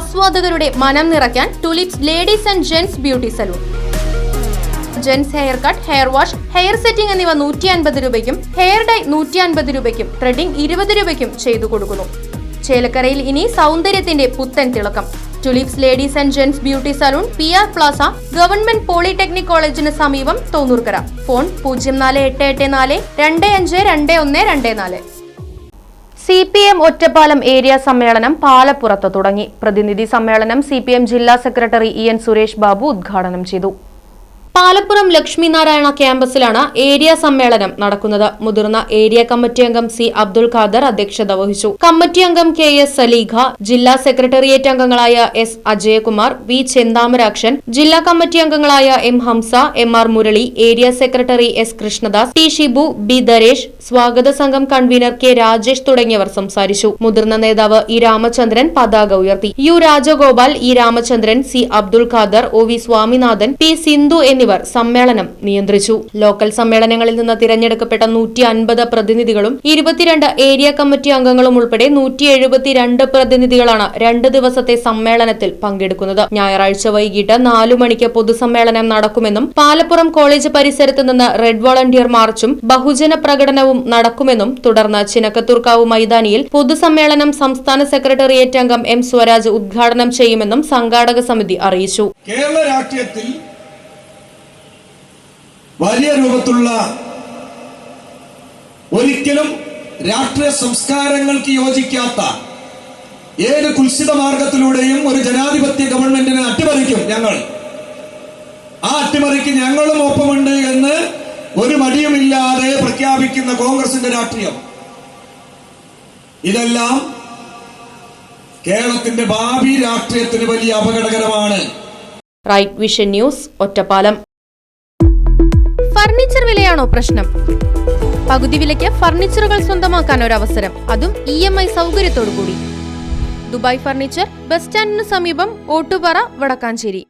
ആസ്വാദകരുടെ മനം നിറയ്ക്കാൻ tulips ladies and gents beauty salon. Gents hair cut, hair wash, hair setting എന്നിവ 150 രൂപയ്ക്കും, hair dye 150 രൂപയ്ക്കും, ത്രെഡിംഗ് 20 രൂപയ്ക്കും ചെയ്തു കൊടുക്കുന്നു. ചേലക്കരയിൽ ഇനി സൗന്ദര്യത്തിന്റെ പുത്തൻ തിളക്കം. Tulips ladies and gents beauty salon, PR Plaza, government polytechnic കോളേജിന് സമീപം, Thonnurkara. Phone 04884 252124. CPM Ottapalam area സമ്മേളനം പാലപ്പുറത്ത് തുടങ്ങി. പ്രതിനിധി സമ്മേളനം CPM ജില്ലാ സെക്രട്ടറി EN സുരേഷ് ബാബു ഉദ്ഘാടനം ചെയ്തു. പാലപ്പുറം ലക്ഷ്മിനാരായണ ക്യാമ്പസിലാണ് ഏരിയ സമ്മേളനം നടക്കുന്നത്. മുതിർന്ന ഏരിയ കമ്മിറ്റി അംഗം C അബ്ദുൾ ഖാദർ അധ്യക്ഷത വഹിച്ചു. കമ്മിറ്റി അംഗം KS സലീഖ, ജില്ലാ സെക്രട്ടേറിയറ്റ് അംഗങ്ങളായ S അജയകുമാർ, V ചെന്താമരാക്ഷൻ, ജില്ലാ കമ്മിറ്റി അംഗങ്ങളായ M Hamsa, MR Murali, area secretary S Krishnadas, T Shibu, B Daresh, സ്വാഗത സംഘം കൺവീനർ K രാജേഷ് തുടങ്ങിയവർ സംസാരിച്ചു. മുതിർന്ന നേതാവ് E രാമചന്ദ്രൻ പതാക ഉയർത്തി. U Rajagopal, E Ramachandran, C Abdul Khader, OV Swaminathan, P Sindhu എന്നിവർ സമ്മേളനം നിയന്ത്രിച്ചു. ലോക്കൽ സമ്മേളനങ്ങളിൽ നിന്ന് തിരഞ്ഞെടുക്കപ്പെട്ട 150 പ്രതിനിധികളും 22 ഏരിയ കമ്മിറ്റി അംഗങ്ങളും ഉൾപ്പെടെ 172 പ്രതിനിധികളാണ് 2 ദിവസത്തെ സമ്മേളനത്തിൽ പങ്കെടുക്കുന്നത്. ഞായറാഴ്ച വൈകിട്ട് 4 മണിക്ക് പൊതുസമ്മേളനം നടക്കുമെന്നും പാലപ്പുറം കോളേജ് പരിസരത്ത് നിന്ന് റെഡ് വോളണ്ടിയർ മാർച്ചും ബഹുജന പ്രകടനവും നടക്കുമെന്നും തുടർന്ന് ചിനക്കത്തൂർക്കാവ് മൈതാനിയിൽ പൊതുസമ്മേളനം സംസ്ഥാന സെക്രട്ടേറിയറ്റ് അംഗം M സ്വരാജ് ഉദ്ഘാടനം ചെയ്യുമെന്നും സംഘാടക സമിതി അറിയിച്ചു. കേരള രാഷ്ട്രീയത്തിൽ വലിയ രൂപത്തിലുള്ള ഒരിക്കലും രാഷ്ട്രീയ സംസ്കാരങ്ങൾക്ക് യോജിക്കാത്ത ഏത് കുൽസിത മാർഗത്തിലൂടെയും ഒരു ജനാധിപത്യ ഗവൺമെന്റിനെ അട്ടിമറിക്കും ഞങ്ങൾ. ആ അട്ടിമറിക്ക് ഞങ്ങളും ഒപ്പമുണ്ട് എന്ന് ഒരു മടിയുമില്ലാതെ പ്രഖ്യാപിക്കുന്ന കോൺഗ്രസിന്റെ രാഷ്ട്രീയം, ഇതെല്ലാം കേരളത്തിന്റെ ഭാവി രാഷ്ട്രീയത്തിന് വലിയ അപകടകരമാണ്. Right vision news, Ottapalam. Furniture വിലയാണോ പ്രശ്നം? പകുതി വിലയ്ക്ക് ഫർണിച്ചറുകൾ സ്വന്തമാക്കാൻ ഒരു അവസരം, അതും EMI സൗകര്യത്തോടു കൂടി. ദുബായ് ഫർണിച്ചർ, ബസ് സ്റ്റാൻഡിന് സമീപം, ഓട്ടുപാറ, വടക്കാഞ്ചേരി.